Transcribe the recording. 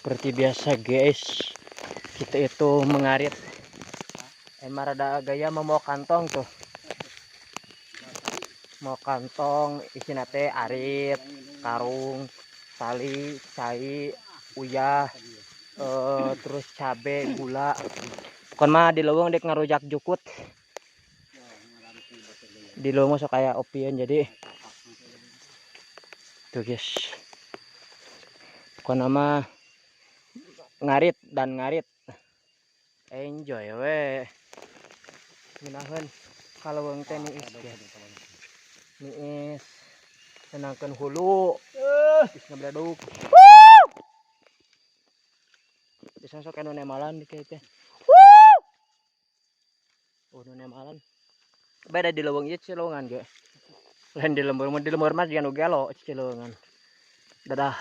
Seperti biasa guys, kita itu mengarit. Marada gaya mau kantong tuh. Mau kantong isi nate arit, karung, tali, cai, uyah, terus cabe, gula. Bukan mah di leuweung dek ngarujak jukut. Di leuweung sok kayak opian jadi. Tuh guys. Bukan nama ngarit dan ngarit. Enjoy we. Minaheun kaleuweung teh niis ya. Niis tenangkeun hulu. Geus ngabledug. Bisa sok anu nemalan di kieu teh. Nu nemalan. Beda di leuweung ieu Cileungan ge. Lain di lembur mah jangan gelo Cileungan. Dadah.